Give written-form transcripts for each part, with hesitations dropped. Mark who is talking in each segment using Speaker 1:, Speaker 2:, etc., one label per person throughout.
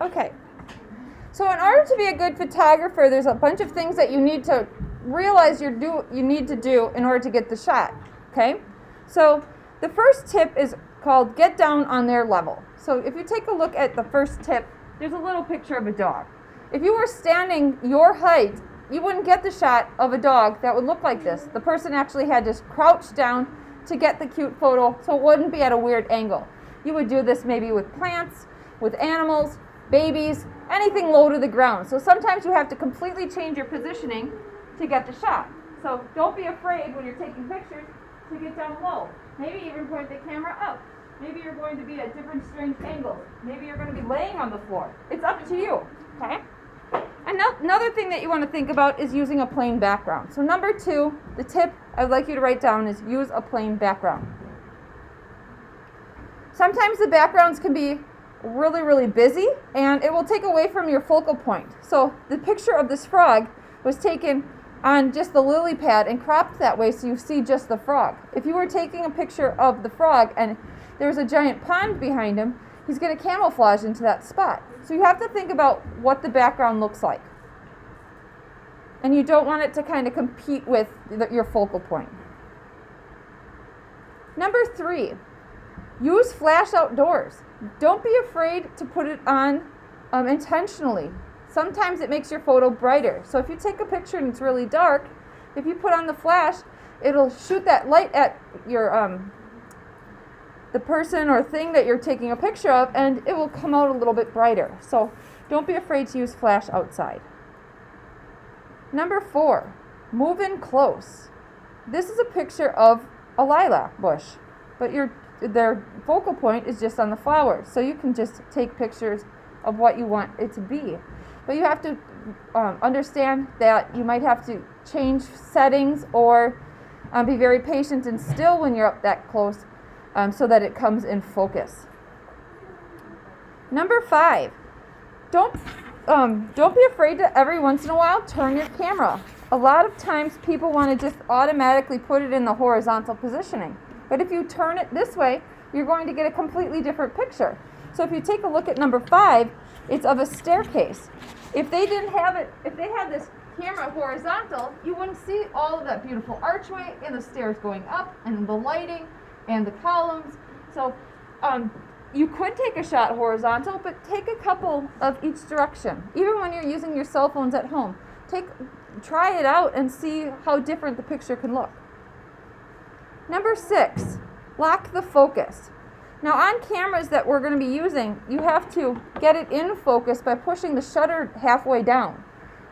Speaker 1: Okay. So in order to be a good photographer, there's a bunch of things that you need to realize you need to do in order to get the shot. Okay? So the first tip is called get down on their level. So if you take a look at the first tip, there's a little picture of a dog. If you were standing your height, you wouldn't get the shot of a dog that would look like this. The person actually had to crouch down to get the cute photo, so it wouldn't be at a weird angle. You would do this maybe with plants, with animals, babies, anything low to the ground. So sometimes you have to completely change your positioning to get the shot. So don't be afraid when you're taking pictures to get down low. Maybe even point the camera up. Maybe you're going to be at different strange angles. Maybe you're going to be laying on the floor. It's up to you, okay? Another thing that you want to think about is using a plain background. So number 2, the tip I'd like you to write down is use a plain background. Sometimes the backgrounds can be really, really busy, and it will take away from your focal point. So the picture of this frog was taken on just the lily pad and cropped that way so you see just the frog. If you were taking a picture of the frog and there's a giant pond behind him, he's going to camouflage into that spot. So you have to think about what the background looks like. And you don't want it to kind of compete with your focal point. Number 3, use flash outdoors. Don't be afraid to put it on intentionally. Sometimes it makes your photo brighter. So if you take a picture and it's really dark, if you put on the flash, it'll shoot that light at your the person or thing that you're taking a picture of, and it will come out a little bit brighter. So don't be afraid to use flash outside. Number 4, move in close. This is a picture of a lilac bush, but their focal point is just on the flowers. So you can just take pictures of what you want it to be. But you have to understand that you might have to change settings or be very patient and still when you're up that close so that it comes in focus. Number 5, don't be afraid to every once in a while turn your camera. A lot of times people want to just automatically put it in the horizontal positioning. But if you turn it this way, you're going to get a completely different picture. So if you take a look at number 5, it's of a staircase. If they had this camera horizontal, you wouldn't see all of that beautiful archway and the stairs going up and the lighting and the columns. So you could take a shot horizontal, but take a couple of each direction. Even when you're using your cell phones at home, try it out and see how different the picture can look. Number 6, lock the focus. Now on cameras that we're going to be using, you have to get it in focus by pushing the shutter halfway down.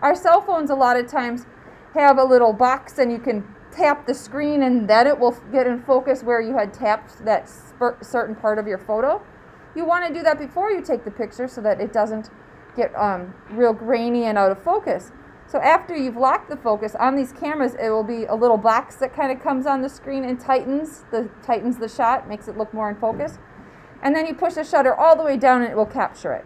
Speaker 1: Our cell phones a lot of times have a little box and you can tap the screen and then it will get in focus where you had tapped that certain part of your photo. You want to do that before you take the picture so that it doesn't get real grainy and out of focus. So after you've locked the focus on these cameras, it will be a little box that kind of comes on the screen and tightens the shot, makes it look more in focus. And then you push the shutter all the way down and it will capture it.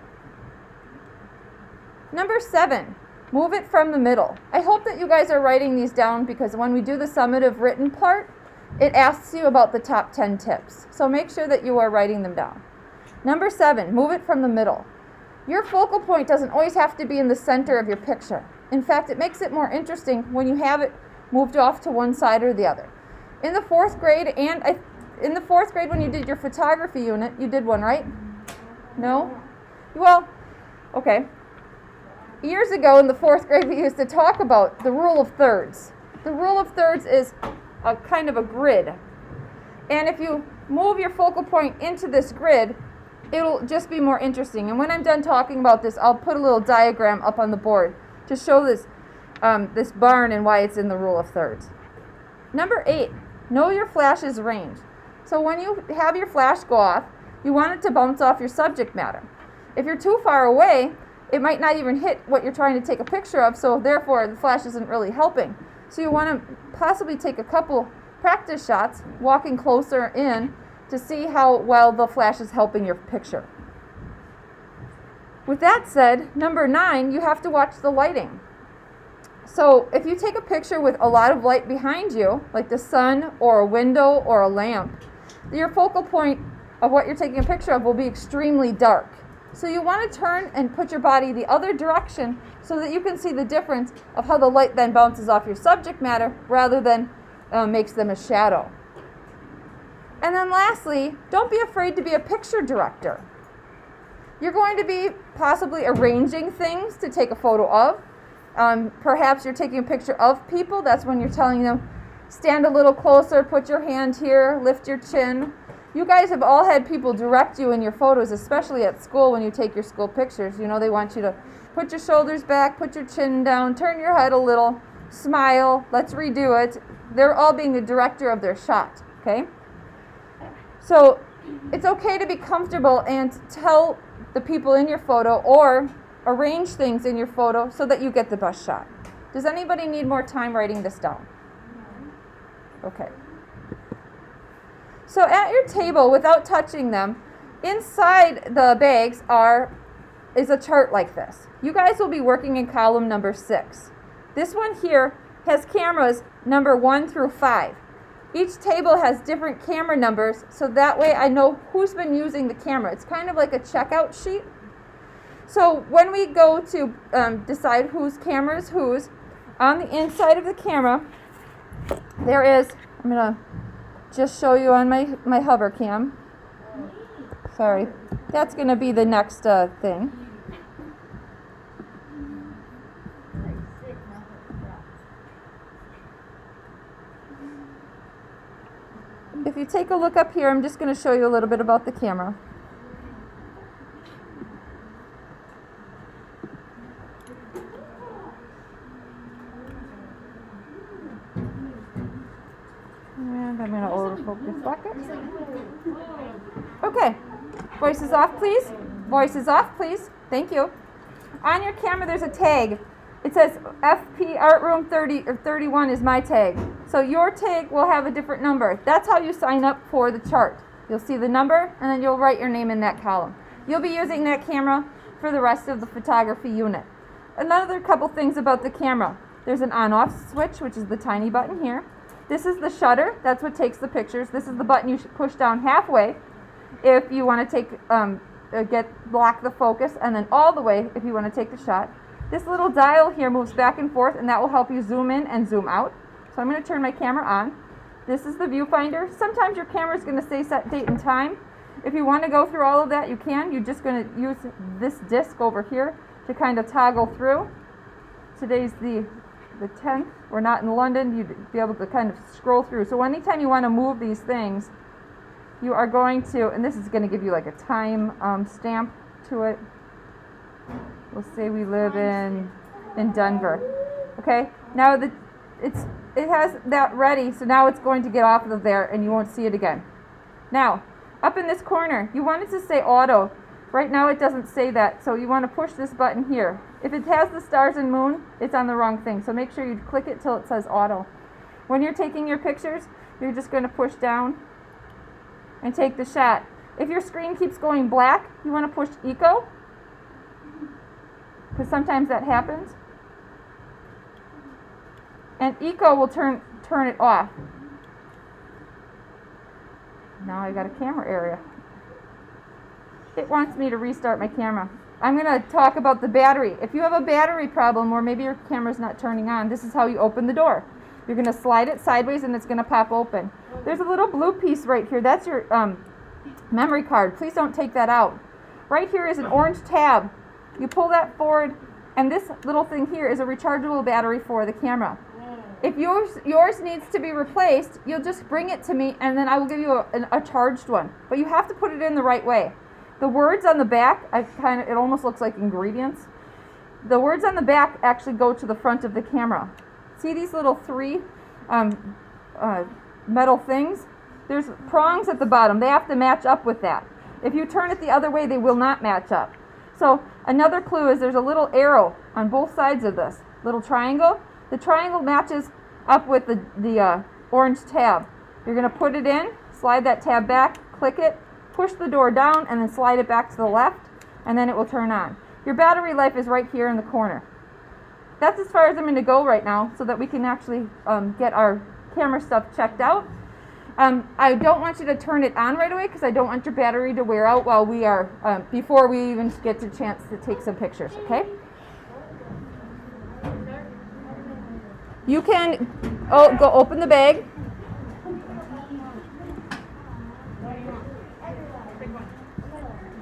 Speaker 1: Number 7, move it from the middle. I hope that you guys are writing these down because when we do the summative written part, it asks you about the top 10 tips. So make sure that you are writing them down. Number 7, move it from the middle. Your focal point doesn't always have to be in the center of your picture. In fact, it makes it more interesting when you have it moved off to one side or the other. In the 4th grade when you did your photography unit, you did one, right? No? Well, okay. Years ago in the 4th grade, we used to talk about the rule of thirds. The rule of thirds is a kind of a grid. And if you move your focal point into this grid, it'll just be more interesting. And when I'm done talking about this, I'll put a little diagram up on the board to show this barn and why it's in the rule of thirds. Number 8, know your flash's range. So when you have your flash go off, you want it to bounce off your subject matter. If you're too far away, it might not even hit what you're trying to take a picture of, so therefore the flash isn't really helping. So you want to possibly take a couple practice shots, walking closer in to see how well the flash is helping your picture. With that said, number 9, you have to watch the lighting. So if you take a picture with a lot of light behind you, like the sun or a window or a lamp, your focal point of what you're taking a picture of will be extremely dark. So you want to turn and put your body the other direction so that you can see the difference of how the light then bounces off your subject matter rather than makes them a shadow. And then lastly, don't be afraid to be a picture director. You're going to be possibly arranging things to take a photo of. Perhaps you're taking a picture of people. That's when you're telling them, stand a little closer, put your hand here, lift your chin. You guys have all had people direct you in your photos, especially at school when you take your school pictures. You know, they want you to put your shoulders back, put your chin down, turn your head a little, smile, let's redo it. They're all being the director of their shot, okay? So it's okay to be comfortable and tell the people in your photo or arrange things in your photo so that you get the best shot. Does anybody need more time writing this down? Okay. So at your table, without touching them, inside the bags is a chart like this. You guys will be working in column number 6. This one here has cameras number 1 through 5. Each table has different camera numbers, so that way I know who's been using the camera. It's kind of like a checkout sheet. So when we go to decide whose camera is whose, on the inside of the camera, there is, I'm going to just show you on my hover cam. Sorry. That's going to be the next thing. If you take a look up here, I'm just going to show you a little bit about the camera. And I'm going to autofocus bucket. Okay. Voices off, please. Voices off, please. Thank you. On your camera, there's a tag. It says FP Art Room 30 or 31 is my tag. So your tag will have a different number. That's how you sign up for the chart. You'll see the number, and then you'll write your name in that column. You'll be using that camera for the rest of the photography unit. Another couple things about the camera. There's an on-off switch, which is the tiny button here. This is the shutter. That's what takes the pictures. This is the button you should push down halfway if you want to block the focus, and then all the way if you want to take the shot. This little dial here moves back and forth, and that will help you zoom in and zoom out. So I'm going to turn my camera on. This is the viewfinder. Sometimes your camera is going to say set date and time. If you want to go through all of that, you can. You're just going to use this disc over here to kind of toggle through. Today's the 10th. We're not in London. You'd be able to kind of scroll through. So anytime you want to move these things, you are going to, and this is going to give you like a time stamp to it. We'll say we live in Denver. Okay? Now it has that ready, so now it's going to get off of there and you won't see it again. Now, up in this corner, you want it to say auto. Right now it doesn't say that, so you want to push this button here. If it has the stars and moon, it's on the wrong thing, so make sure you click it till it says auto. When you're taking your pictures, you're just going to push down and take the shot. If your screen keeps going black, you want to push eco, because sometimes that happens. And eco will turn it off. Now I got a camera area. It wants me to restart my camera. I'm going to talk about the battery. If you have a battery problem or maybe your camera's not turning on, this is how you open the door. You're going to slide it sideways and it's going to pop open. There's a little blue piece right here. That's your memory card. Please don't take that out. Right here is an orange tab. You pull that forward, and this little thing here is a rechargeable battery for the camera. If yours needs to be replaced, you'll just bring it to me, and then I will give you a charged one. But you have to put it in the right way. The words on the back, it almost looks like ingredients. The words on the back actually go to the front of the camera. See these little 3 metal things? There's prongs at the bottom. They have to match up with that. If you turn it the other way, they will not match up. So another clue is there's a little arrow on both sides of this little triangle. The triangle matches up with the orange tab. You're going to put it in, slide that tab back, click it, push the door down, and then slide it back to the left, and then it will turn on. Your battery life is right here in the corner. That's as far as I'm going to go right now so that we can actually get our camera stuff checked out. I don't want you to turn it on right away because I don't want your battery to wear out while we are, before we even get the chance to take some pictures, okay? You can, go open the bag.